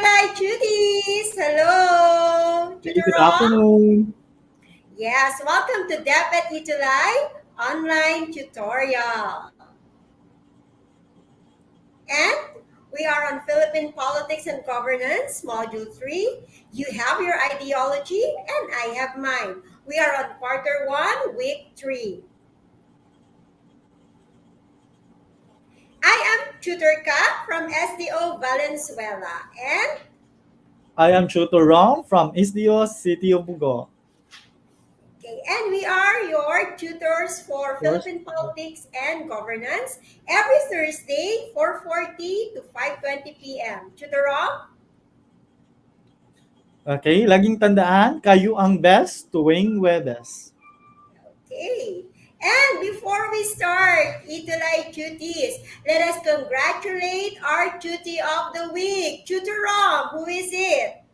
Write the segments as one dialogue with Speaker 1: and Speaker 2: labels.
Speaker 1: Itulay Cuties! Hello!
Speaker 2: Hey,
Speaker 1: Tutor
Speaker 2: good
Speaker 1: Rom?
Speaker 2: afternoon.
Speaker 1: Yes, welcome to Depet Itulay Online Tutorial. And we are on Philippine Politics and Governance, Module 3. You have your ideology and I have mine. We are on Quarter 1, Week 3. I am Tutor Ka from SDO Valenzuela and
Speaker 2: I am Chuto Rom from Isdio City of Bugo.
Speaker 1: Okay, and we are your tutors for
Speaker 2: First,
Speaker 1: Philippine Politics and Governance every Thursday, 4:40 to 5:20 p.m. Tutor Rob?
Speaker 2: okay, laging tandaan, kayo ang best tuwing Webes.
Speaker 1: Okay. And before we start, Itulay Cuties, let us congratulate our Cutie of the Week. Tutor Rob, who is it?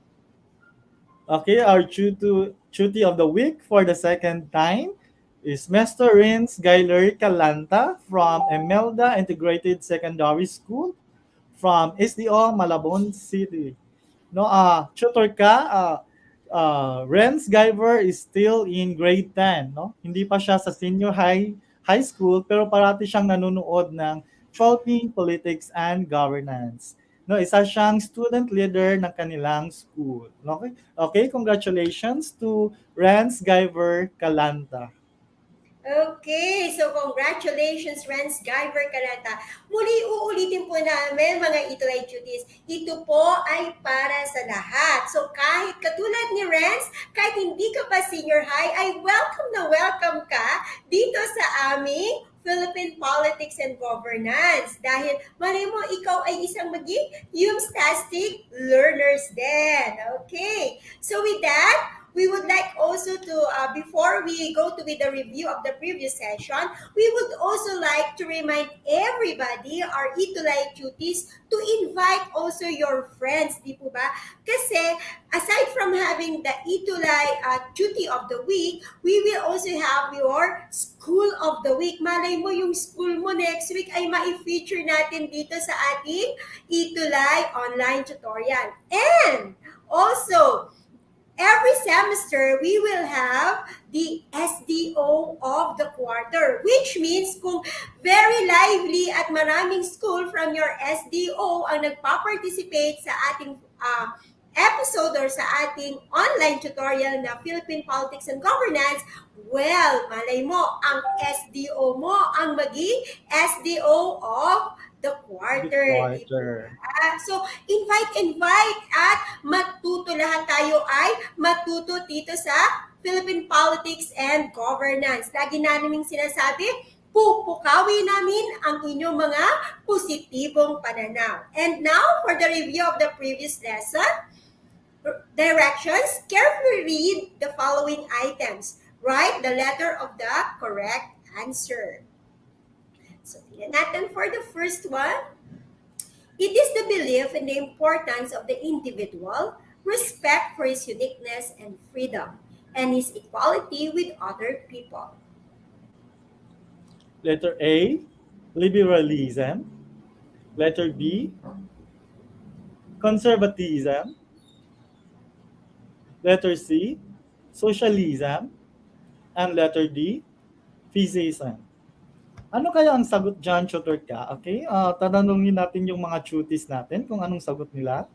Speaker 2: Okay, our Chuti of the week for the second time is Mr. Rins Gailer Calanta from Emelda Integrated Secondary School from SDO Malabon City. No, tutor ka, Renz Guyver is still in grade 10, no? Hindi pa siya sa senior high school pero parati siyang nanonood ng Philippine Politics and Governance. No, isa siyang student leader ng kanilang school. Okay? Okay, congratulations to Renz Guyver Calanta.
Speaker 1: Okay, so congratulations, Renz Guyver Kalata. Muli uulitin po namin, mga Itulay Cuties, ito po ay para sa lahat. So kahit katulad ni Renz, kahit hindi ka pa senior high, ay welcome na welcome ka dito sa aming Philippine Politics and Governance. Dahil malay mo, ikaw ay isang maging HUMSS learners din. Okay, so with that, we would like also to, before we go to with the review of the previous session, we would also like to remind everybody, our Itulay Cuties, to invite also your friends, di po ba? Kasi aside from having the Itulay Cutie of the Week, we will also have your School of the Week. Malay mo yung school mo next week ay ma-feature natin dito sa ating Itulay online tutorial. And also, every semester, we will have the SDO of the quarter, which means kung very lively at maraming school from your SDO ang nagpa-participate sa ating episode or sa ating online tutorial na Philippine Politics and Governance, well, malay mo, ang SDO mo ang maging SDO of the quarter. So, invite at matuto lahat tayo ay matuto dito sa Philippine Politics and Governance. Lagi namin sinasabi, pupukawin namin ang inyong mga positibong pananaw. And now, for the review of the previous lesson, directions, carefully read the following items. Write the letter of the correct answer. So, tingnan natin for the first one. It is the belief in the importance of the individual, respect for his uniqueness and freedom, and his equality with other people.
Speaker 2: Letter A, liberalism. Letter B, conservatism. Letter C, socialism. And letter D, physism. Ano kaya ang sagot dyan, tutor ka? Okay, tatanungin natin yung mga cuties natin kung anong sagot nila.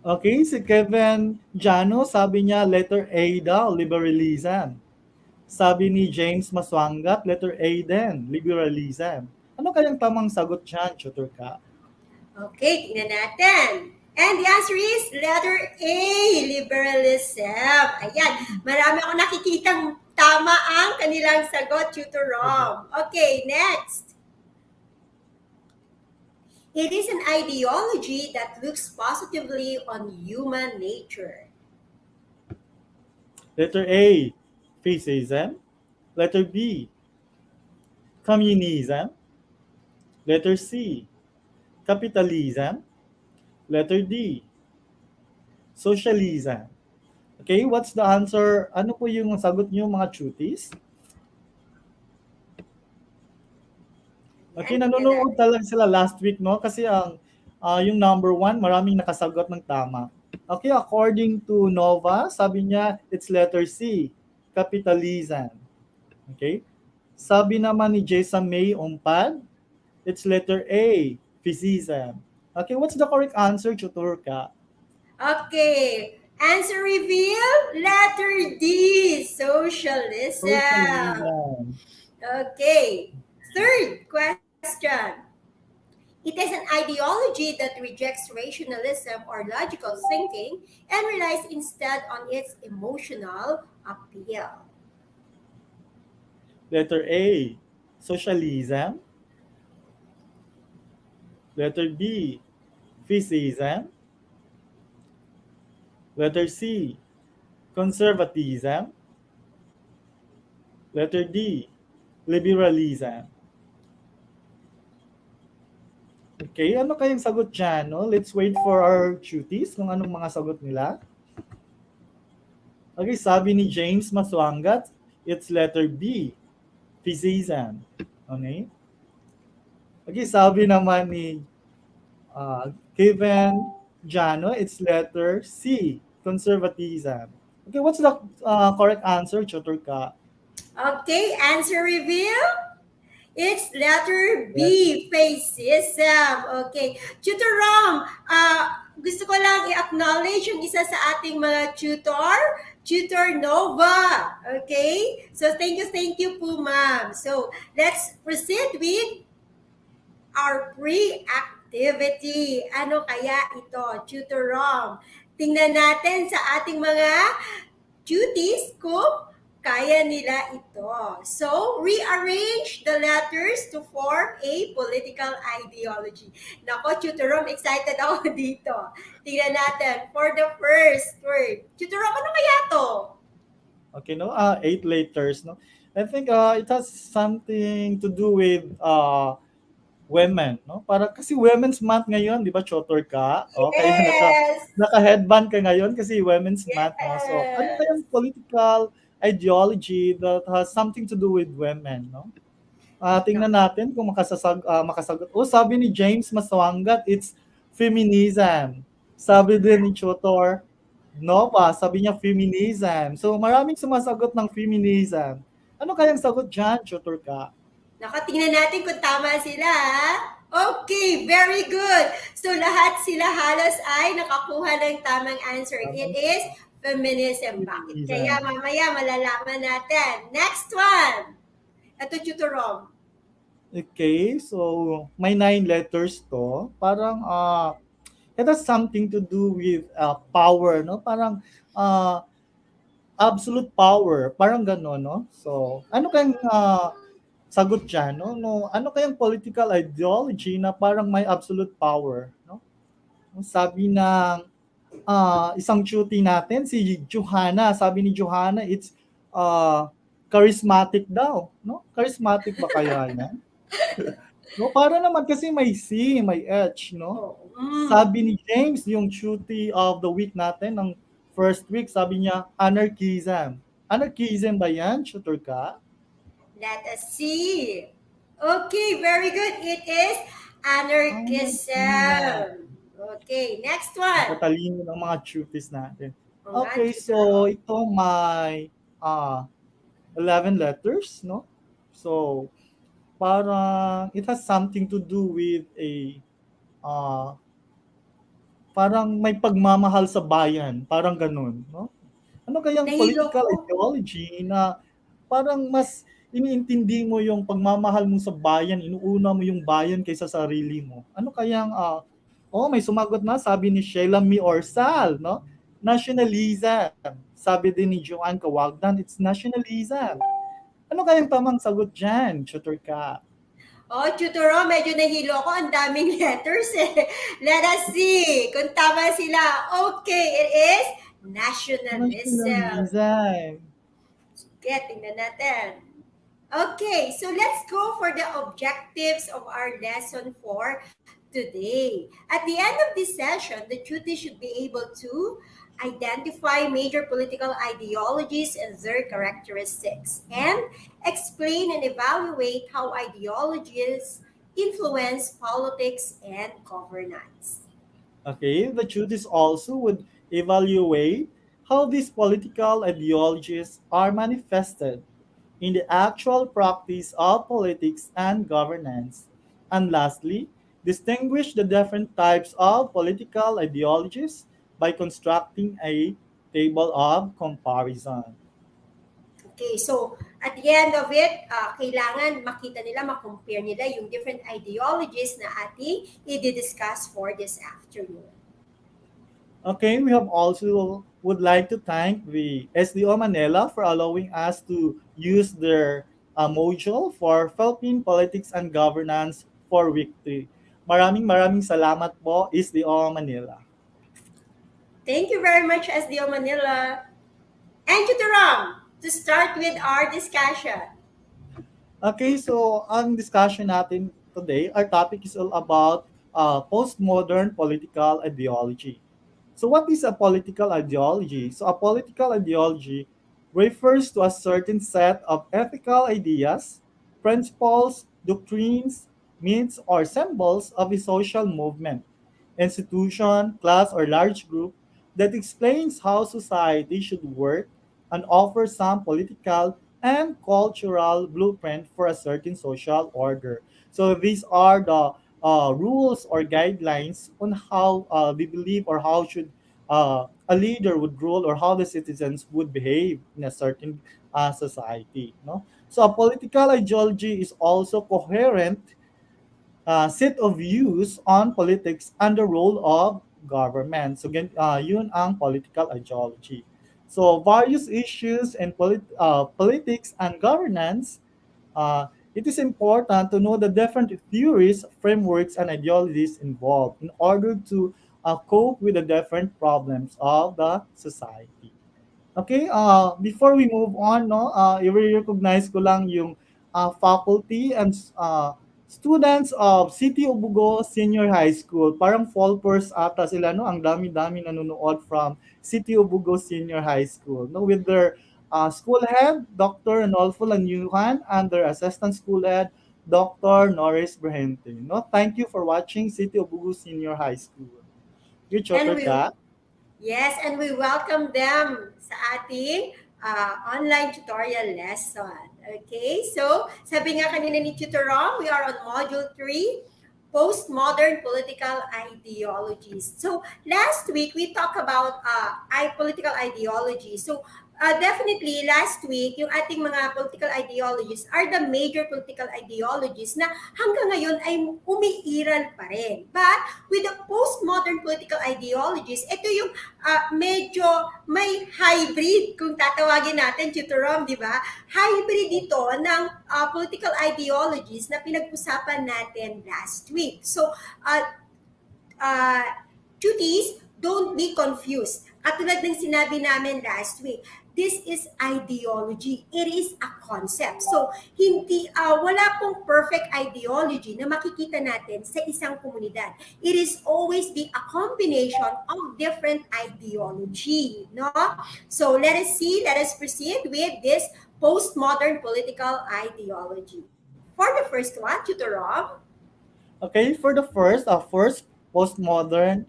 Speaker 2: Okay, si Kevin Jano, sabi niya letter A daw, liberalism. Sabi ni James Maswangat, letter A din, liberalism. Ano kayang tamang sagot dyan, tutor ka?
Speaker 1: Okay, tingnan natin. And the answer is letter A, liberalism. Ayan, marami akong nakikitang tama ang kanilang sagot, Tutor Rom. Okay, next. It is an ideology that looks positively on human nature.
Speaker 2: Letter A, fascism. Letter B, communism. Letter C, capitalism. Letter D, socialism. Okay, what's the answer? Ano po yung sagot niyo mga cuties? Okay, nanonood talaga sila last week, no? Kasi ang yung number one, maraming nakasagot ng tama. Okay, according to Nova, sabi niya, it's letter C, capitalism. Okay? Sabi naman ni Jason May Umpad, it's letter A, physism. Okay, what's the correct answer, Tutor ka?
Speaker 1: Okay. Answer reveal. Letter D. Socialism.
Speaker 2: Socialism.
Speaker 1: Okay. Third question. It is an ideology that rejects rationalism or logical thinking and relies instead on its emotional appeal.
Speaker 2: Letter A, socialism. Letter B, physism. Letter C, conservatism. Letter D, liberalism. Okay, ano kayang sagot dyan? No? Let's wait for our cuties kung anong mga sagot nila. Okay, sabi ni James Maswangat, it's letter B, physism. Okay? Okay, sabi naman ni Kevin Jano, it's letter C, conservatism. Okay, what's the correct answer, Tutor ka?
Speaker 1: Okay, answer reveal. It's letter
Speaker 2: Yes.
Speaker 1: B, fascism. Okay. Tutor Rom, gusto ko lang i-acknowledge yung isa sa ating mga tutor, Tutor Nova. Okay? So, thank you po, ma'am. So, let's proceed with our pre-activity. Ano kaya ito, Tutor Rom? Tingnan natin sa ating mga duties kung kaya nila ito. So, rearrange the letters to form a political ideology. Nako, Tutorom, excited ako dito. Tingnan natin. For the first word. Tutorom, ano kaya to?
Speaker 2: Okay, no? 8 letters, no? I think it has something to do with women, no? Para kasi Women's Month ngayon, 'di ba, Chotor ka? O kaya
Speaker 1: Yes!
Speaker 2: naka-headband ka ngayon kasi Women's Month, no? So, ano
Speaker 1: Yes!
Speaker 2: kayang political ideology that has something to do with women, no? Tingnan
Speaker 1: Nako.
Speaker 2: natin kung makasagot. Oh, sabi ni James Maswangat, it's feminism. Sabi din ni Chotor, Nova, sabi niya feminism. So, maraming sumasagot ng feminism. Ano kayang sagot dyan, Chotor ka?
Speaker 1: Nako, tingnan natin kung tama sila. Okay, very good. So lahat sila halos ay nakakuha ng tamang answer. It
Speaker 2: Tamang
Speaker 1: is feminism. Bakit kaya?
Speaker 2: feminism.
Speaker 1: Mamaya malalaman natin. Next one. Ito, Tutorom.
Speaker 2: Okay, so may 9 letters to. Parang it has something to do with power, no? Parang uh, absolute power, parang gano'n, no? So, ano kayang sagot dyan, no? Ano kayang political ideology na parang may absolute power, no? Sabi ng isang cutie natin, si Johanna, sabi ni Johanna, it's charismatic daw, no? Charismatic ba kaya yan? No, para naman kasi may C, may H, no?
Speaker 1: Oh,
Speaker 2: Sabi ni James, yung cutie of the week natin, ng first week, sabi niya, anarchism. Anarchism ba yan, tutor ka?
Speaker 1: let us see. Okay, very good. It is
Speaker 2: Anarchism.
Speaker 1: anarchism. Okay, next one.
Speaker 2: Natatalino ng mga cuties natin.
Speaker 1: O nga,
Speaker 2: Okay, so
Speaker 1: Tutorom.
Speaker 2: ito may 11 letters, no? So, parang it has something to do with a uh, parang may pagmamahal sa bayan, parang ganun, no? Ano kayang
Speaker 1: Nahilo
Speaker 2: political
Speaker 1: ko.
Speaker 2: ideology na parang mas iniintindi mo yung pagmamahal mo sa bayan, inuuna mo yung bayan kaysa sa sarili mo? Ano kayang oh, may sumagot na, sabi ni Sheila Mi Orsal, no? Nationalism. Sabi din ni Joanne Kawagdan, it's nationalism. Ano kayang tamang sagot dyan, tutor ka?
Speaker 1: Oh, Tutoro, medyo nahilo ko. Ang daming letters eh. Let us see kung tama sila. Okay, it is nationalism.
Speaker 2: Nationalism.
Speaker 1: Okay, tingnan natin. Okay, so let's go for the objectives of our lesson for today. At the end of this session, the tutor should be able to identify major political ideologies and their characteristics, and explain and evaluate how ideologies influence politics and governance.
Speaker 2: Okay, the duties also would evaluate how these political ideologies are manifested in the actual practice of politics and governance. And lastly, distinguish the different types of political ideologies by constructing a table of comparison.
Speaker 1: Okay, so at the end of it, kailangan makita nila, makompare nila yung different ideologies na ating i-discuss for this afternoon.
Speaker 2: Okay, we have also would like to thank the SDO Manila for allowing us to use their module for Philippine Politics and Governance for Week 3. Maraming maraming salamat po, SDO Manila.
Speaker 1: Thank you very much, SDO Manila. And to Ram, to start with our discussion.
Speaker 2: Okay, so ang discussion natin today, our topic is all about postmodern political ideology. So, what is a political ideology? So, a political ideology refers to a certain set of ethical ideas, principles, doctrines, myths, or symbols of a social movement, institution, class, or large group that explains how society should work and offers some political and cultural blueprint for a certain social order. So, these are the rules or guidelines on how we believe or how should a leader would rule or how the citizens would behave in a certain society. No? So a political ideology is also coherent set of views on politics and the role of government. So yun ang political ideology. So various issues in politics and governance, it is important to know the different theories, frameworks, and ideologies involved in order to cope with the different problems of the society. Okay, before we move on, no, i-recognize ko lang yung faculty and students of City of Bugo Senior High School. Parang fall first ata sila, no? Ang dami-dami nanonood from City of Bugo Senior High School, no? With their school head, Dr. Ranolfo Lanyuhan, and their assistant school head, Dr. Norris Brehente. No? Thank you for watching City of Bugo Senior High School. Your
Speaker 1: And
Speaker 2: choker
Speaker 1: we
Speaker 2: ka?
Speaker 1: Yes, and we welcome them sa ating online tutorial lesson. Okay, so sabi nga kanina ni Tutor Rom, we are on Module 3, Postmodern Political Ideologies. So last week, we talked about political ideology. So definitely, last week, yung ating mga political ideologies are the major political ideologies na hanggang ngayon ay umiiral pa rin. But with the postmodern political ideologies, ito yung medyo may hybrid, kung tatawagin natin, Tutorom, di ba? Hybrid ito ng political ideologies na pinag-usapan natin last week. So, uh, duties, don't be confused. Katulad ng sinabi namin last week, this is ideology. It is a concept. So, wala pong perfect ideology na makikita natin sa isang komunidad. It is always be a combination of different ideology. No? So, let us proceed with this postmodern political ideology. For the first one, Tutor Rob.
Speaker 2: Okay, for the first postmodern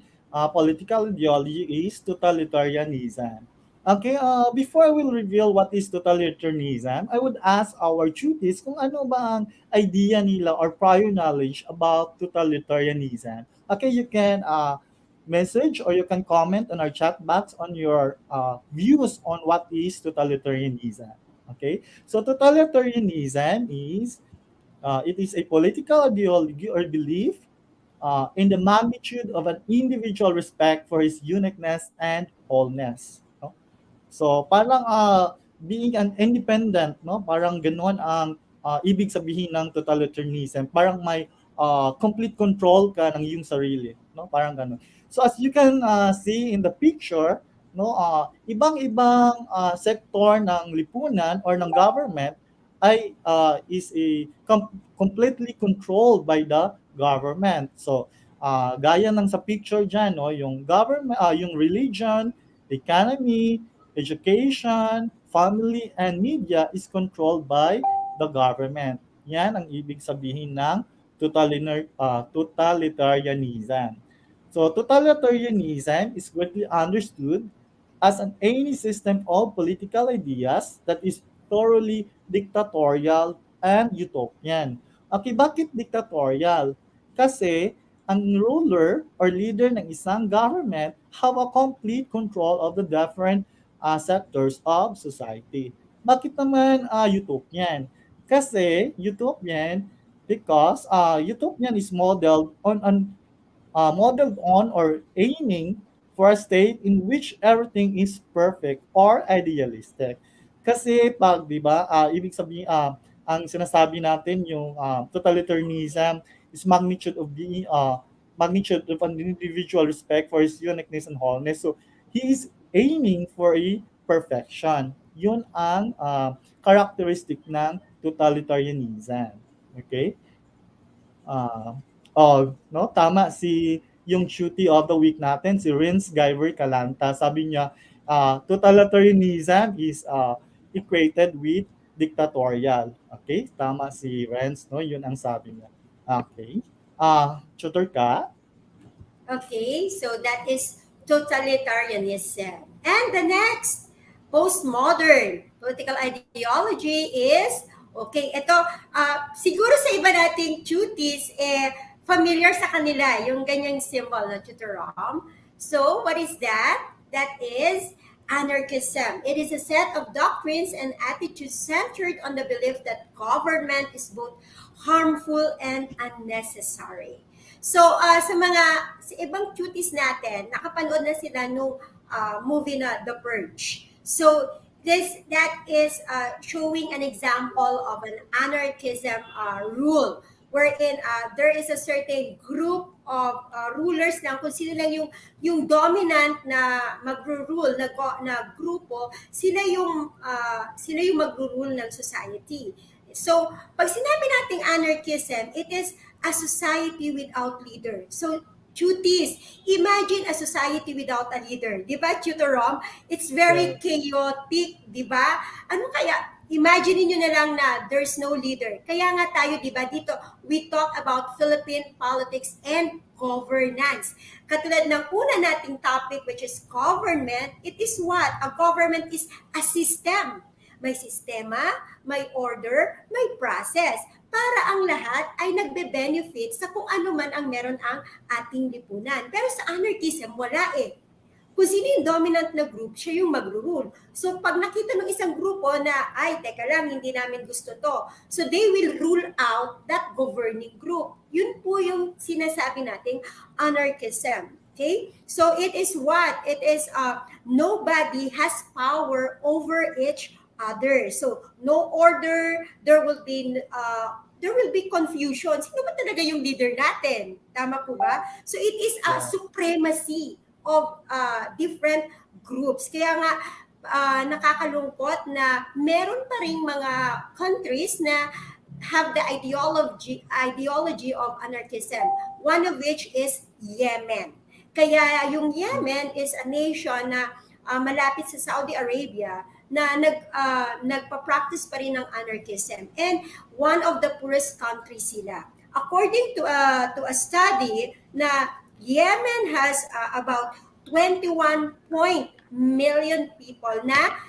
Speaker 2: political ideology is totalitarianism. Okay, before I will reveal what is totalitarianism, I would ask our tutees kung ano ba ang idea nila or prior knowledge about totalitarianism. Okay, you can message or you can comment on our chat box on your views on what is totalitarianism. Okay, so totalitarianism is it is a political ideology or belief in the magnitude of an individual respect for his uniqueness and wholeness. No? So parang being an independent, no? Parang ganoon ang ibig sabihin ng totalitarianism. Parang may complete control ka ng iyong sarili, no? Parang ganoon. So as you can see in the picture, no, ibang-ibang sektor ng lipunan or ng government ay is completely controlled by the government. So gaya ng sa picture diyan, no, yung government, yung religion, economy, education, family, and media is controlled by the government. Yan ang ibig sabihin ng totalitarianism. So totalitarianism is greatly understood as any system of political ideas that is thoroughly dictatorial and utopian. Okay, bakit dictatorial? Kasi ang ruler or leader ng isang government have a complete control of the different sectors of society. Bakit naman utopian? Kasi utopian because utopian is modeled on or aiming for a state in which everything is perfect or idealistic. Kasi pag 'di ba, ibig sabihin ang sinasabi natin yung totalitarianism is magnitude of an individual respect for his uniqueness and wholeness. So he is aiming for a perfection. Yun ang characteristic ng totalitarianism. Okay? Ah, no, tama si yung cutie of the week natin, si Renz Guyver Calanta. Sabi niya, totalitarianism is equated with dictatorial. Okay? Tama si Renz, no? Yun ang sabi niya. Okay. Tutor ka?
Speaker 1: Okay, so that is totalitarianism. And the next, postmodern political ideology is, okay, ito, siguro sa iba nating cuties, familiar sa kanila yung ganyang symbol na tutorom. So, what is that? That is anarchism. It is a set of doctrines and attitudes centered on the belief that government is both harmful and unnecessary. So, sa ibang cuties natin, nakapanood na sila nung movie na The Purge. So, that is showing an example of an anarchism rule wherein there is a certain group of rulers lang kung sino lang yung dominant na magro-rule na grupo, sila yung magro-rule ng society. So, pag sinabi nating anarchism, it is a society without leader. So, cuties, imagine a society without a leader. Di ba, Tutor Rom? It's very
Speaker 2: Yes.
Speaker 1: chaotic, di ba? Ano kaya, imagine niyo na lang na there's no leader. Kaya nga tayo, di ba, dito, we talk about Philippine politics and governance. Katulad ng una nating topic, which is government, it is what? A government is a system. May sistema, may order, may process para ang lahat ay nagbe-benefit sa kung ano man ang meron ang ating lipunan. Pero sa anarchism, wala eh. Kung sino yung dominant na group, siya yung magro-rule. So pag nakita ng isang grupo na, ay, teka lang, hindi namin gusto to. So they will rule out that governing group. Yun po yung sinasabi nating anarchism. Okay? So it is what? It is nobody has power over each other. So no order, there will be confusion. Sino ba talaga yung leader natin? Tama po ba? So it is a
Speaker 2: Yeah.
Speaker 1: supremacy of different groups. Kaya nga nakakalungkot na meron pa ring mga countries na have the ideology of anarchism. One of which is Yemen. Kaya yung Yemen is a nation na malapit sa Saudi Arabia na nagpa-practice pa rin ng anarchism. And one of the poorest countries sila. According to a study na Yemen has about 21 million people na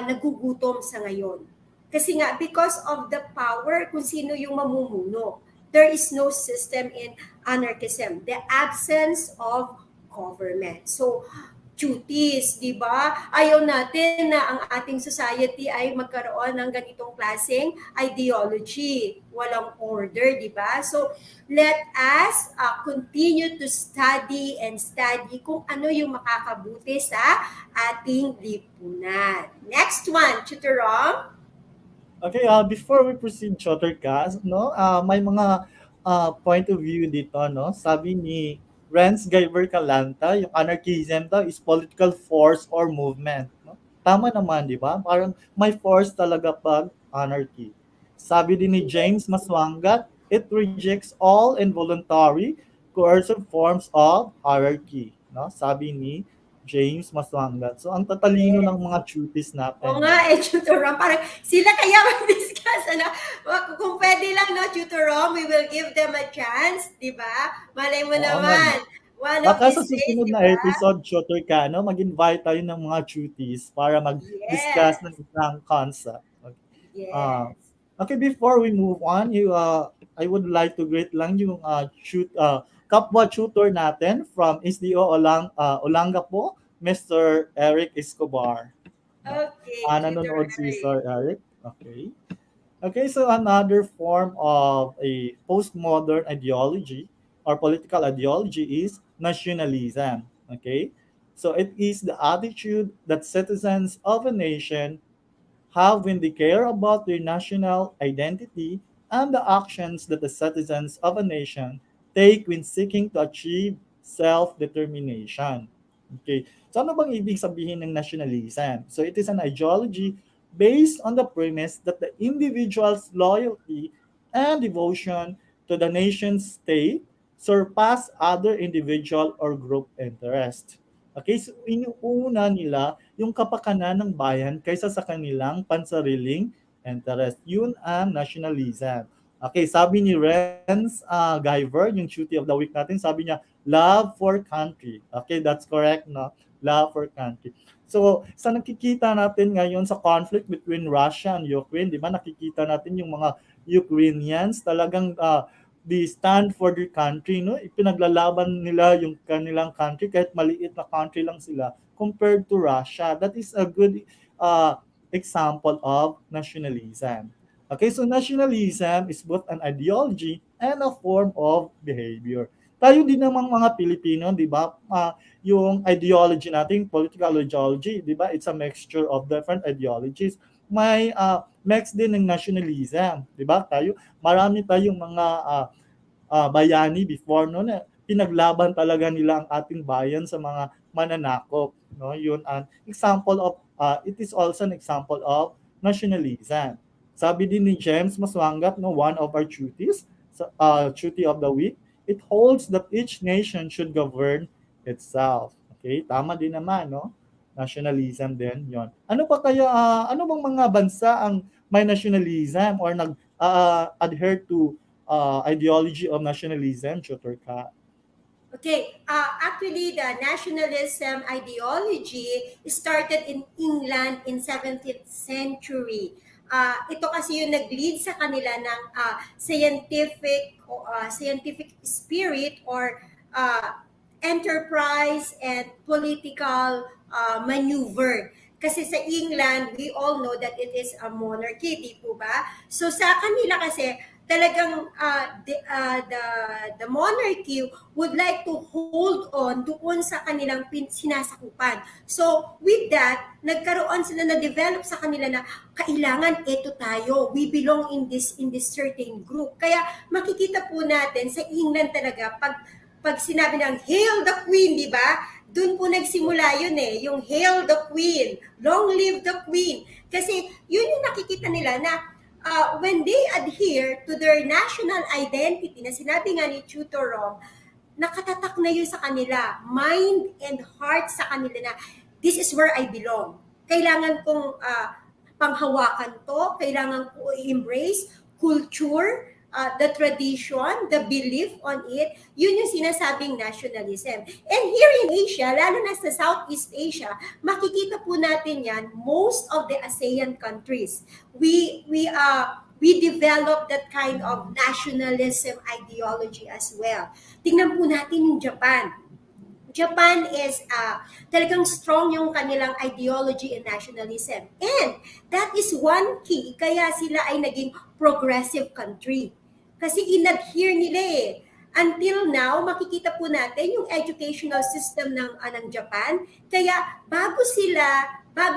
Speaker 1: nagugutom sa ngayon. Kasi nga, because of the power kung sino yung mamumuno, there is no system in anarchism. The absence of government. So, duties, di ba? Ayaw natin na ang ating society ay magkaroon ng ganitong klaseng ideology. Walang order, di ba? So, let us continue to study and study kung ano yung makakabuti sa ating lipunan. Next one, Tutor Rom.
Speaker 2: Okay, before we proceed, Shottercast, no, may mga point of view dito, no? Sabi ni Renz Guyver Calanta, yung anarchism daw is political force or movement, no? Tama naman, di ba? Parang may force talaga pag anarchy. Sabi din ni James Maswangat, it rejects all involuntary, coercive forms of hierarchy, no? Sabi ni James Maswangat. So ang tatalino ng mga cuties
Speaker 1: Oo
Speaker 2: natin,
Speaker 1: nga,
Speaker 2: no?
Speaker 1: Tutor Rom. Parang sila kaya mag-discuss, ano? Kung pwede lang, no, Tutor Rom, we will give them a chance, di ba? Malay mo
Speaker 2: Oo nga, no?
Speaker 1: naman, one of
Speaker 2: Baka sa
Speaker 1: these days,
Speaker 2: susunod
Speaker 1: di
Speaker 2: na
Speaker 1: ba?
Speaker 2: episode, Tutor ka, no? Mag-invite tayo ng mga cuties para mag-discuss ng
Speaker 1: Yes,
Speaker 2: isang concept. Okay. Ah,
Speaker 1: yes.
Speaker 2: okay, before we move on, I would like to greet lang yung kapwa tutor natin from SDO Olongapo, Mr. Eric Escobar. No?
Speaker 1: Okay, Tutor
Speaker 2: Nanonood si
Speaker 1: Eric.
Speaker 2: Sir Eric. Okay. Okay, so another form of a postmodern ideology or political ideology is nationalism. Okay, so it is the attitude that citizens of a nation have when they care about their national identity and the actions that the citizens of a nation take when seeking to achieve self-determination. Okay. So ano bang ibig sabihin ng nationalism? So it is an ideology based on the premise that the individual's loyalty and devotion to the nation's state surpass other individual or group interest. Okay, so inuuna nila yung kapakanan ng bayan kaysa sa kanilang pansariling interest. Yun ang nationalism. Okay, sabi ni Renz Guyver, yung duty of the week natin, sabi niya, love for country. Okay, that's correct, no? Love for country. So, sa nakikita natin ngayon sa conflict between Russia and Ukraine, di ba, nakikita natin yung mga Ukrainians talagang they stand for their country, no? Ipinaglalaban nila yung kanilang country kahit maliit na country lang sila compared to Russia. That is a good example of nationalism. Okay, so nationalism is both an ideology and a form of behavior. Tayo din namang mga Pilipino, di ba, yung ideology natin, political ideology, di ba, it's a mixture of different ideologies. May mix din ng nationalism, di ba? Marami tayong mga bayani before no na pinaglaban talaga nila ang ating bayan sa mga mananakop, no? Yun an example of it is also an example of nationalism. Sabi din ni James Maswangat, no, one of our duties, duty of the week, it holds that each nation should govern itself. Okay, tama din naman, no? Nationalism din yon. Ano pa kaya, ano bang mga bansa ang may nationalism or nag-adhere to ideology of nationalism, tutor ka?
Speaker 1: Okay, actually, the nationalism ideology started in England in 17th century. Ito kasi yung nag-lead sa kanila ng scientific spirit or uh, enterprise and political maneuver. Kasi sa England, we all know that it is a monarchy, di po ba? So sa kanila kasi, talagang the monarchy would like to hold on doon sa kanilang sinasakupan. So, with that, nagkaroon sila na develop sa kanila na kailangan ito tayo. We belong in this certain group. Kaya makikita po natin sa England talaga pag sinabi ng Hail the Queen, di ba? Doon po nagsimula yun eh, yung Hail the Queen, Long live the Queen. Kasi yun yung nakikita nila na when they adhere to their national identity, na sinabi nga ni Tutor Rom, nakatatak na yun sa kanila, mind and heart sa kanila na this is where I belong. Kailangan kong panghawakan to, kailangan ko i-embrace culture, the tradition, the belief on it, yun yung sinasabing nationalism. And here in Asia, lalo na sa Southeast Asia, makikita po natin yan, most of the ASEAN countries. We develop that kind of nationalism ideology as well. Tingnan po natin yung Japan. Japan is talagang strong yung kanilang ideology and nationalism. And that is one key kaya sila ay naging progressive country. Kasi inadhere nila eh. Until now, makikita po natin yung educational system ng Japan. Kaya bago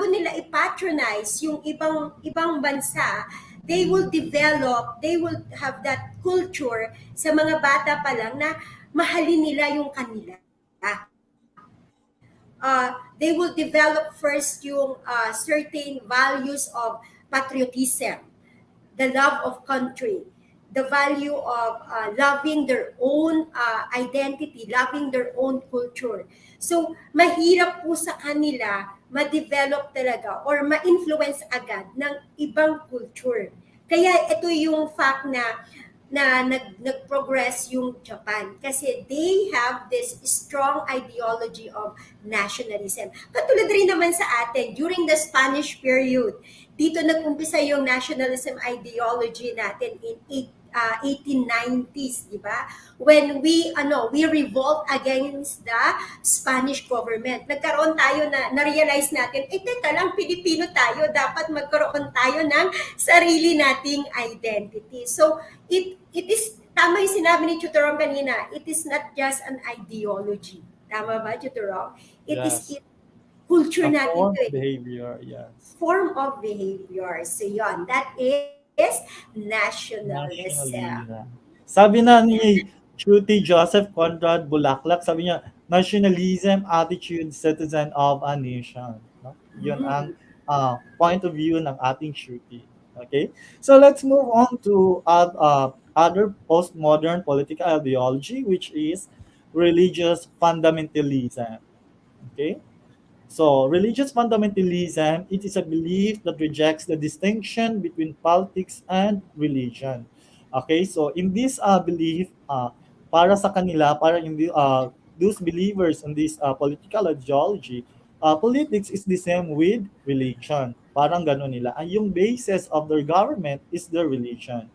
Speaker 1: nila i-patronize yung ibang bansa, they will have that culture sa mga bata pa lang na mahalin nila yung kanila. They will develop first yung certain values of patriotism, the love of country, the value of loving their own identity, loving their own culture. So, mahirap po sa kanila ma-develop talaga or ma-influence agad ng ibang culture. Kaya ito yung fact na nag-progress yung Japan kasi they have this strong ideology of nationalism. Katulad rin naman sa atin, during the Spanish period, dito nag-umpisa yung nationalism ideology natin in 1890s, di ba? When we revolt against the Spanish government. Nagkaroon tayo na-realize natin, teka lang, Pilipino tayo, dapat magkaroon tayo ng sarili nating identity. So, it is, tama yung sinabi ni Chutorong kanina, it is not just an ideology. Tama ba, Chutorong? It is
Speaker 2: Yes.
Speaker 1: culture
Speaker 2: A
Speaker 1: natin
Speaker 2: form
Speaker 1: to
Speaker 2: of
Speaker 1: eh,
Speaker 2: behavior, yes.
Speaker 1: form of behavior. So yon, that is nationalism.
Speaker 2: Nationalism. Sabi na ni Shruti Joseph Conrad Bulaklak, sabi niya, nationalism, attitude, citizen of a nation. No? Yun ang
Speaker 1: Mm.
Speaker 2: point of view ng ating Shruti. Okay? So let's move on to other postmodern political ideology, which is religious fundamentalism. Okay? So, religious fundamentalism, it is a belief that rejects the distinction between politics and religion. Okay, so in this belief, para sa kanila, para in the, those believers in this political ideology, politics is the same with religion. Parang gano'n nila. Ang yung basis of their government is their religion.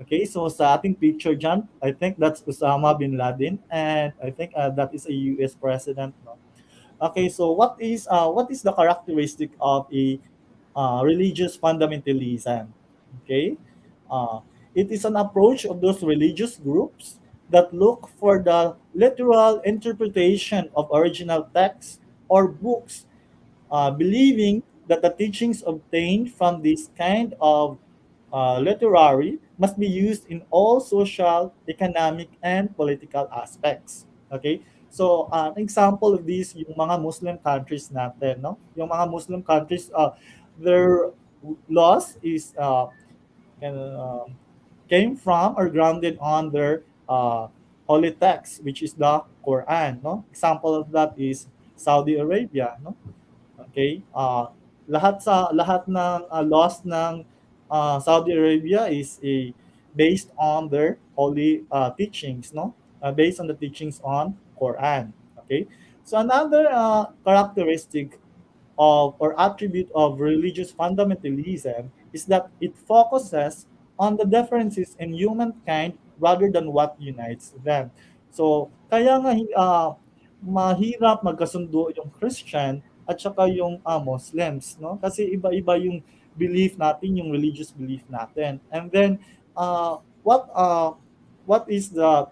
Speaker 2: Okay, so sa ating picture dyan, I think that's Osama bin Laden, and I think that is a US president. No? Okay, so what is the characteristic of a religious fundamentalism? Okay, uh, it is an approach of those religious groups that look for the literal interpretation of original texts or books, believing that the teachings obtained from this kind of literary must be used in all social, economic, and political aspects. Okay? So, an example of this, yung mga Muslim countries natin, no? Yung mga Muslim countries, their laws is can, came from or grounded on their holy text, which is the Quran, no? Example of that is Saudi Arabia, no? Okay? Lahat ng laws ng Saudi Arabia is based on their holy teachings, no? Based on the teachings on Quran. Okay? So another characteristic of or attribute of religious fundamentalism is that it focuses on the differences in humankind rather than what unites them. So, kaya nga mahirap magkasundo yung Christian at saka yung Muslims, no? Kasi iba-iba yung belief natin, yung religious belief natin. And then uh, what uh, what is the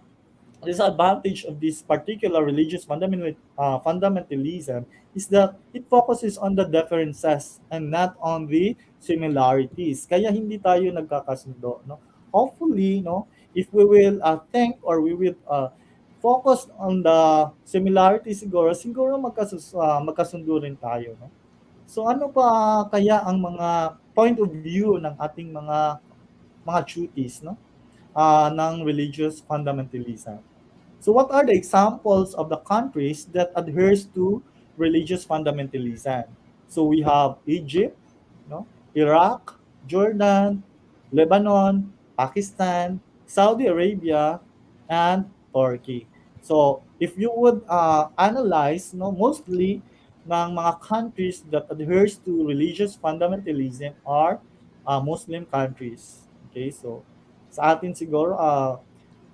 Speaker 2: disadvantage of this particular religious fundamentalism is that it focuses on the differences and not on the similarities. Kaya hindi tayo nagkakasundo. No? Hopefully, no, if we will think or we will focus on the similarities siguro magkasundo rin tayo. No? So ano pa kaya ang mga point of view ng ating mga duties, no? Ng religious fundamentalism? So what are the examples of the countries that adheres to religious fundamentalism? So we have Egypt, no? Iraq, Jordan, Lebanon, Pakistan, Saudi Arabia, and Turkey. So if you would analyze, no, mostly ng mga countries that adheres to religious fundamentalism are Muslim countries. Okay, so sa atin siguro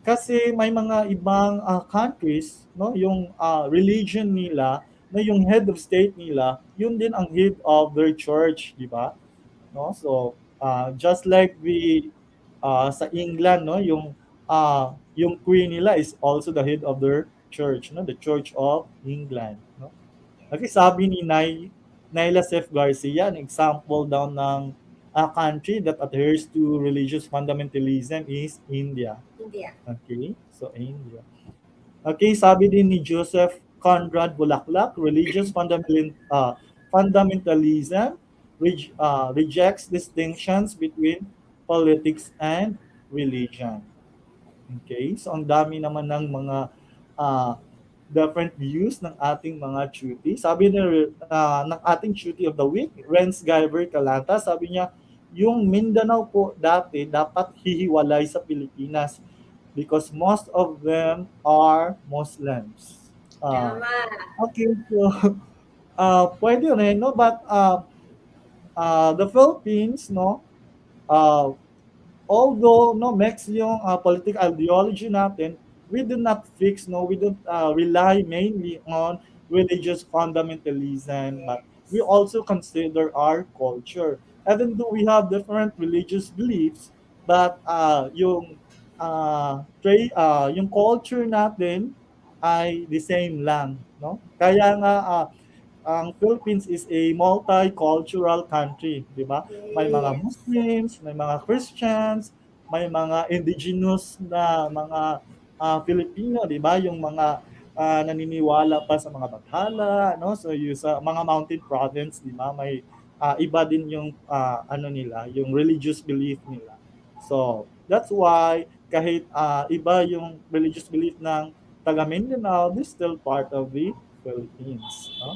Speaker 2: kasi may mga ibang countries, no, yung religion nila, no, yung head of state nila, yun din ang head of their church, di ba? No? So, just like we sa England, no, yung queen nila is also the head of their church, no, the Church of England, no? Kasi sabi ni Naila Sef Garcia, an example daw ng a country that adheres to religious fundamentalism is India.
Speaker 1: India.
Speaker 2: Okay, so India. Okay, sabi din ni Joseph Conrad Bulaklak, fundamentalism rejects distinctions between politics and religion. Okay? So ang dami naman ng mga uh, different views ng ating mga cutie. Sabi ng ating cutie of the week, Renz Guyver Calanta, sabi niya, yung Mindanao po dati dapat hihiwalay sa Pilipinas because most of them are Muslims.
Speaker 1: Tama.
Speaker 2: Okay, so pwede rin, no? But the Philippines, no, uh, although no mix yung political ideology natin, we do not fix, no, we don't rely mainly on religious fundamentalism, but we also consider our culture. Even though we have different religious beliefs, but yung culture natin ay the same lang, no? Kaya nga ang Philippines is a multicultural country, di ba? May mga
Speaker 1: Yes.
Speaker 2: Muslims, may mga Christians, may mga indigenous na mga Filipino, di ba? Yung mga naniniwala pa sa mga Bathala, no? So yung sa mga mountain province, di ba? May iba din yung ano nila, yung religious belief nila. So that's why kahit iba yung religious belief ng taga Mindanao, this still part of the Philippines, no?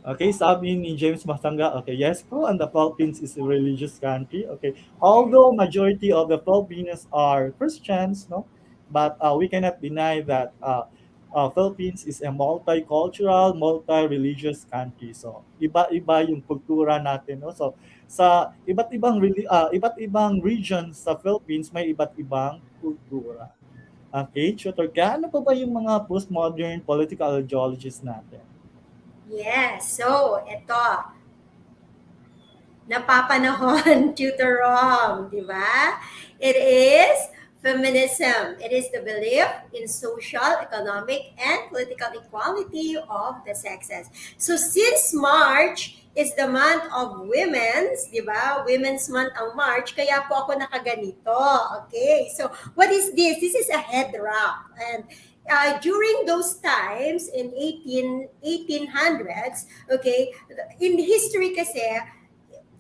Speaker 2: Okay, sabi ni James Matanga, okay, yes po, and the Philippines is a religious country. Okay, although majority of the Filipinos are Christians, no, but we cannot deny that Philippines is a multicultural, multi-religious country. So, iba-iba yung kultura natin, no. So, sa iba't ibang regions sa Philippines may iba't ibang kultura. Okay, tutor ka, ano pa ba yung mga postmodern political ideologies natin?
Speaker 1: Yes. So, ito. Napapanahon, Tutor Rom, di ba? It is feminism. It is the belief in social, economic, and political equality of the sexes. So since March is the month of women's, di ba? Women's month ang March, kaya po ako nakaganito. Okay, so what is this? This is a head wrap. And during those times in 1800s, okay, in history kasi,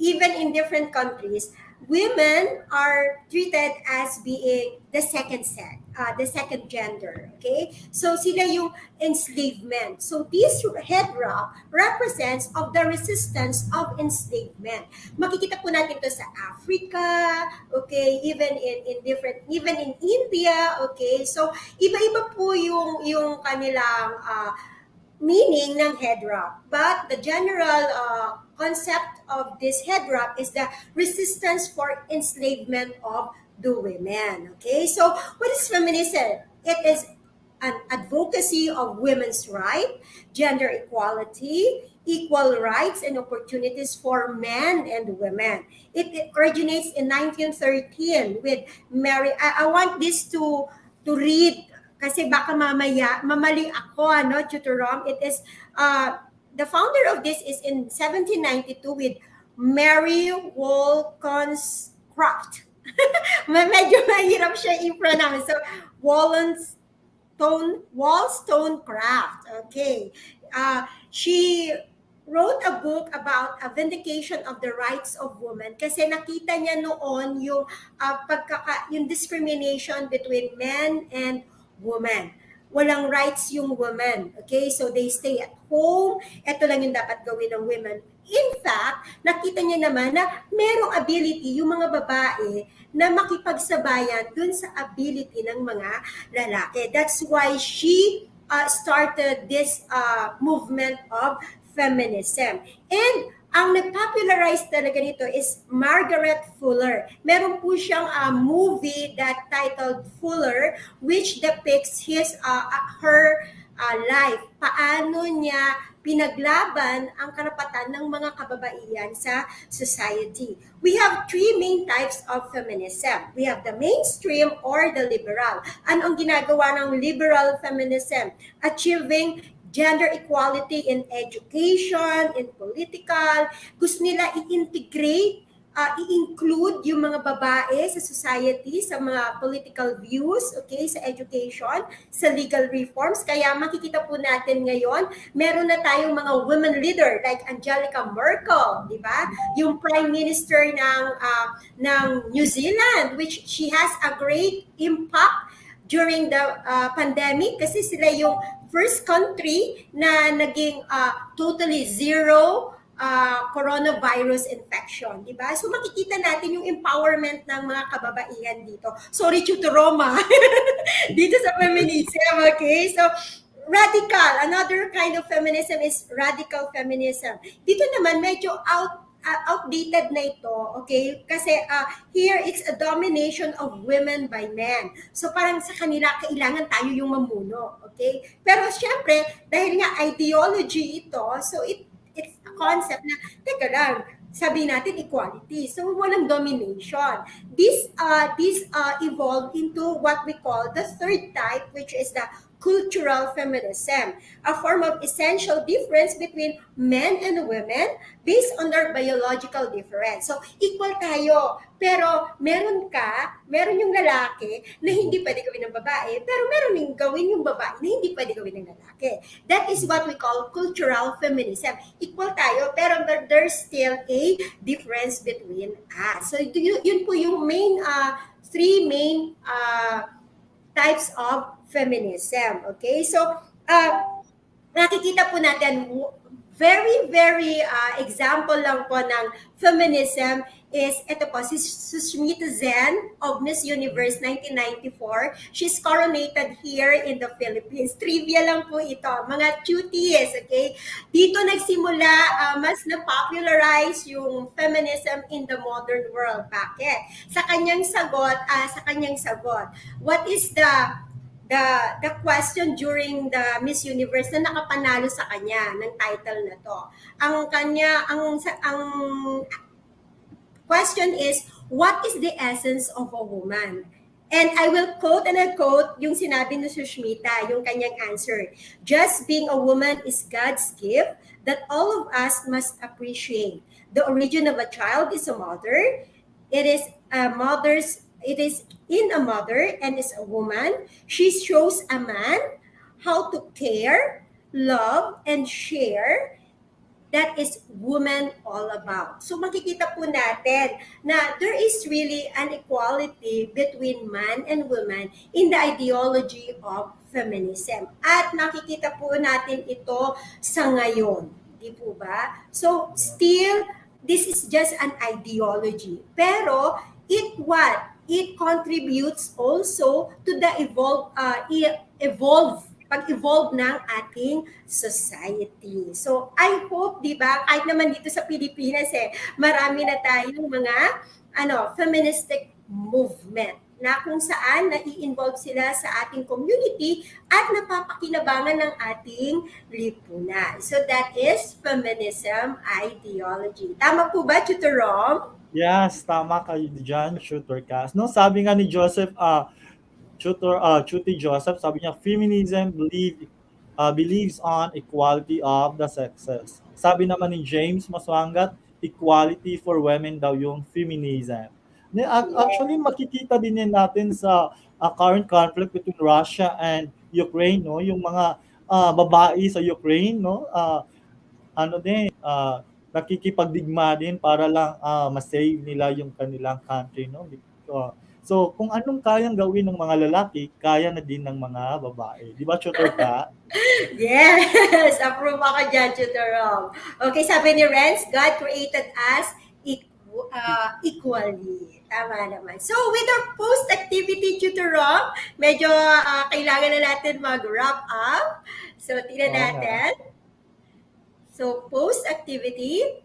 Speaker 1: even in different countries, women are treated as being the second sex, the second gender. Okay, so sila yung enslavement. So this head wrap represents of the resistance of enslavement. Makikita po natin to sa Africa, okay, even in India, okay. So iba-iba po yung kanilang meaning ng head wrap. But the general concept of this head wrap is the resistance for enslavement of the women. Okay, so what is feminism? It is an advocacy of women's right, gender equality, equal rights and opportunities for men and women. It originates in 1913 with Mary. I want this to read kasi baka mamaya mamali ako, ano, Tutorom. It is the founder of this is in 1792 with Mary Wollstonecraft. Medyo mahirap siya i-pronounce. So, Wollstonecraft. Okay. She wrote a book about a vindication of the rights of women kasi nakita niya noon yung yung discrimination between men and women. Walang rights yung women. Okay? So they stay at home. Ito lang yung dapat gawin ng women. In fact, nakita niya naman na merong ability yung mga babae na makipagsabayan dun sa ability ng mga lalaki. That's why she started this movement of feminism. And ang nag-popularize talaga nito is Margaret Fuller. Meron po siyang movie that titled Fuller, which depicts her life. Paano niya pinaglaban ang karapatan ng mga kababaihan sa society. We have three main types of feminism. We have the mainstream or the liberal. Ano ang ginagawa ng liberal feminism? Achieving gender equality in education, in political. Gusto nila i-integrate i-include yung mga babae sa society, sa mga political views, okay, sa education, sa legal reforms. Kaya makikita po natin ngayon, meron na tayong mga women leader like Angelica Merkel, di ba? Yung Prime Minister ng New Zealand, which she has a great impact during the pandemic kasi sila yung first country na naging totally zero coronavirus infection, di ba? So makikita natin yung empowerment ng mga kababaihan dito. Sorry, Chuturoma. Dito sa feminism, okay? So, radical, another kind of feminism is radical feminism. Dito naman, medyo outdated na ito, okay? Kasi here, it's a domination of women by men. So parang sa kanila, kailangan tayo yung mamuno, okay? Pero syempre, dahil nga ideology ito, so it's a concept na, teka lang, sabi natin equality. So walang domination. This evolved into what we call the third type, which is the cultural feminism, a form of essential difference between men and women based on their biological difference. So, equal tayo, pero meron yung lalaki na hindi pwede gawin ng babae, pero meron yung gawin yung babae na hindi pwede gawin ng lalaki. That is what we call cultural feminism. Equal tayo, pero there's still a difference between us. So, yun po yung three main types of feminism. Okay? So, nakikita po natin, very, very example lang po ng feminism is ito po, si Sushmita Sen of Miss Universe 1994. She's coronated here in the Philippines. Trivia lang po ito, mga cuties, okay? Dito nagsimula, mas na-popularize yung feminism in the modern world. Bakit? Sa kanyang sagot, what is the question during the Miss Universe na nakapanalo sa kanya ng title na to. Ang question is, what is the essence of a woman? And I will quote and I quote yung sinabi ni Sushmita, yung kanyang answer. Just being a woman is God's gift that all of us must appreciate. The origin of a child is a mother. It is in a mother and is a woman. She shows a man how to care, love, and share. That is woman all about. So makikita po natin na there is really an equality between man and woman in the ideology of feminism. At nakikita po natin ito sa ngayon. Di po ba? So still, this is just an ideology. Pero it contributes also to the pag-evolve ng ating society. So, I hope, di ba, kahit naman dito sa Pilipinas, marami na tayong mga feministic movement na kung saan nai-involve sila sa ating community at napapakinabangan ng ating lipunan. So, that is feminism ideology. Tama po ba, Tutor Rom?
Speaker 2: Yes, tama kayo dyan, shooter cast. No, sabi nga ni Joseph, Chuti Joseph, sabi niya, feminism believes on equality of the sexes. Sabi naman ni James Maswangat, equality for women daw yung feminism. Actually, makikita din yan natin sa current conflict between Russia and Ukraine, no? Yung mga babae sa Ukraine, no? Nakikipagdigma din para lang ma-save nila yung kanilang country, no? So, kung anong kayang gawin ng mga lalaki, kaya na din ng mga babae. Di ba, Tutor ka?
Speaker 1: Yes! Approve ako dyan, Tutor Rom. Okay, sabi ni Renz, God created us equally. Tama naman. So, with our post-activity, Tutor Rom, medyo kailangan na natin mag-wrap up. So, tingnan natin. So, post-activity,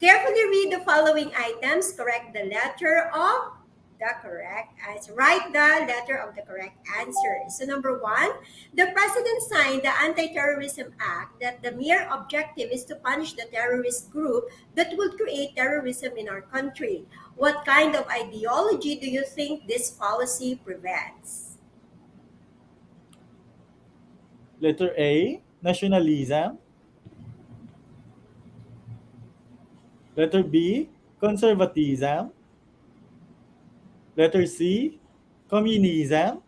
Speaker 1: carefully read the following items, correct the letter of the correct answer. Write the letter of the correct answer. So number 1, the President signed the Anti-Terrorism Act that the mere objective is to punish the terrorist group that would create terrorism in our country. What kind of ideology do you think this policy prevents?
Speaker 2: Letter A, nationalism. Letter B, conservatism. Letter C, communism.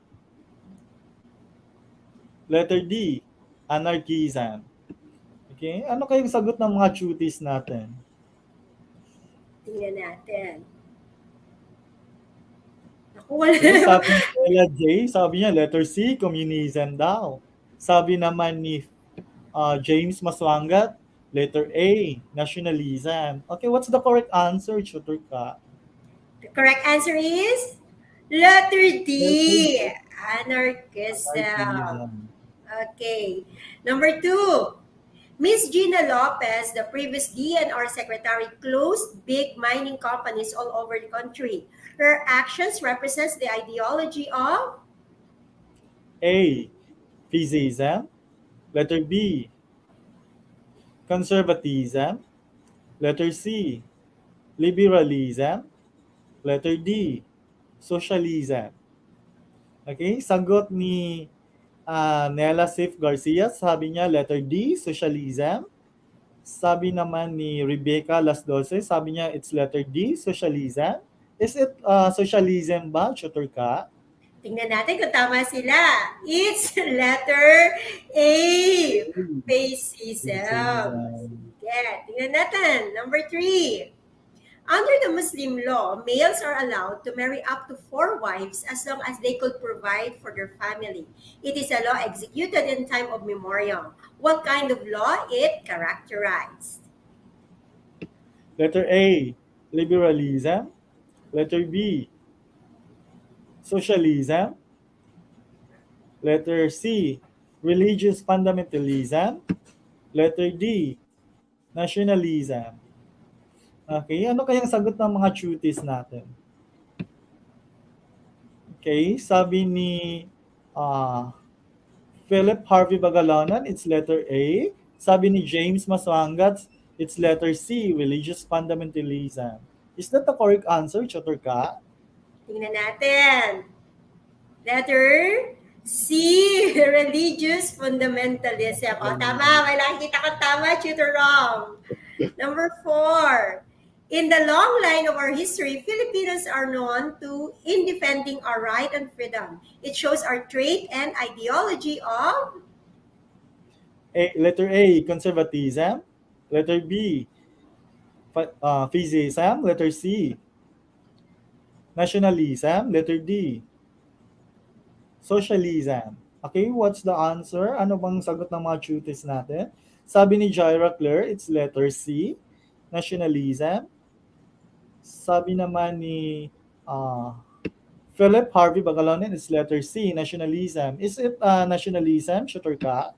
Speaker 2: Letter D, anarchism. Okay, ano kayong sagot ng mga cuties natin?
Speaker 1: Tingnan natin. Naku, wala.
Speaker 2: Okay, sabi ni Ella J, sabi niya letter C, communism daw. Sabi naman ni James Maswangat, letter A, nationalism. Okay, what's the correct answer, Tutor ka?
Speaker 1: The correct answer is letter
Speaker 2: Letter
Speaker 1: D,
Speaker 2: D,
Speaker 1: anarchism.
Speaker 2: anarchism.
Speaker 1: Okay. Number 2. Miss Gina Lopez, the previous DNR secretary, closed big mining companies all over the country. Her actions represents the ideology of
Speaker 2: A, physism. Letter B, conservatism. Letter C, liberalism. Letter D, socialism. Okay, sagot ni Nela Sif Garcia, sabi niya letter D, socialism. Sabi naman ni Rebecca Las Dulces, sabi niya it's letter D, socialism. Is it socialism ba, Tutor ka?
Speaker 1: tingnan natin kung tama sila. It's letter A, fascism.
Speaker 2: Fascism.
Speaker 1: Sige, tingnan natin. Number 3. Under the Muslim law, males are allowed to marry up to 4 wives as long as they could provide for their family. It is a law executed in time of memoriam. What kind of law it characterized?
Speaker 2: Letter A, liberalism. Letter B, socialism. Letter C, religious fundamentalism. Letter D, nationalism. Okay, ano kayang sagot ng mga cuties natin? Okay, sabi ni ah Philip Harvey Bagalanan, it's letter A. Sabi ni James Maswangat, it's letter C, religious fundamentalism. Is that the correct answer, Tutor ka?
Speaker 1: Tingnan natin. Letter C, religious fundamentalism. O, tama. May nakikita ko tama, Tutor Rom. Number 4. In the long line of our history, Filipinos are known to in defending our right and freedom. It shows our trait and ideology of
Speaker 2: Letter A, conservatism. Letter B, physism. Letter C, nationalism. Letter D, socialism. Okay, what's the answer? Ano bang sagot ng mga cuties natin? Sabi ni Jaira Claire, it's letter C, nationalism. Sabi naman ni Philip Harvey Bagalanin, it's letter C, nationalism. Is it nationalism, Tutor ka?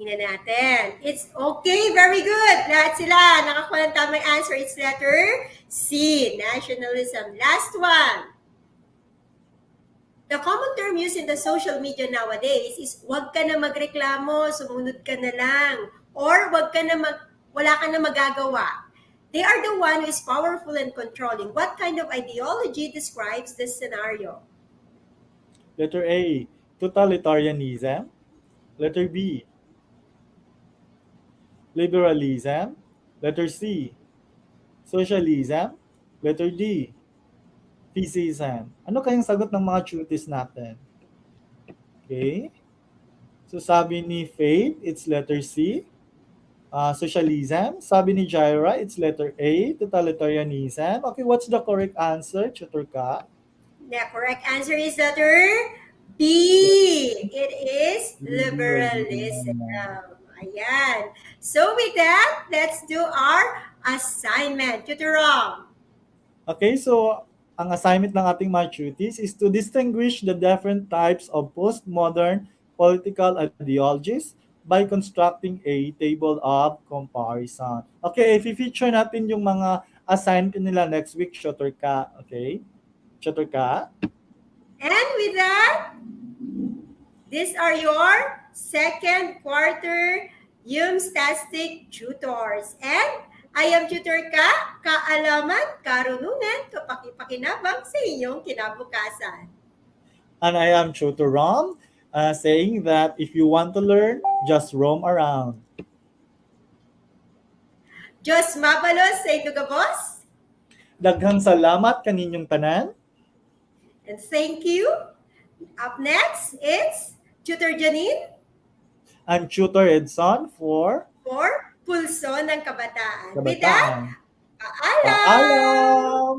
Speaker 1: tingnan natin. It's okay, very good. Lahat sila nakakuha ng tamang answer. It's letter C, nationalism. Last one. The common term used in the social media nowadays is wag ka na magreklamo, sumunod ka na lang. Or wala ka na magagawa. They are the one who is powerful and controlling. What kind of ideology describes this scenario?
Speaker 2: Letter A, totalitarianism. Letter B, liberalism. Letter C, socialism. Letter D, physism. Ano kayang sagot ng mga cuties natin? Okay. So sabi ni Faith, it's letter C, socialism. Sabi ni Jaira, it's letter A, totalitarianism. Okay, what's the correct answer, Tutor ka?
Speaker 1: The correct answer is letter B. It is liberalism. Ayan. So with that, let's do our assignment. Tutor Rom.
Speaker 2: Okay, so ang assignment ng ating mga cuties is to distinguish the different types of postmodern political ideologies by constructing a table of comparison. Okay, i-feature natin yung mga assignment nila next week, Tutor ka. Okay? Tutor ka?
Speaker 1: And with that, these are your second quarter HUMSS tutors. And I am Tutor Ka, kaalaman, karunungan, kapakipakinabang sa inyong kinabukasan.
Speaker 2: And I am Tutor Rom, saying that if you want to learn, just roam around.
Speaker 1: Diyos mabalos sa itugabos.
Speaker 2: Daghang salamat kaninyong tanan.
Speaker 1: And thank you. Up next, it's Tutor Janine
Speaker 2: I'm Tutor Edson for
Speaker 1: for Pulso ng Kabataan. With that,
Speaker 2: Kabataan.
Speaker 1: paalam!
Speaker 2: Paalam!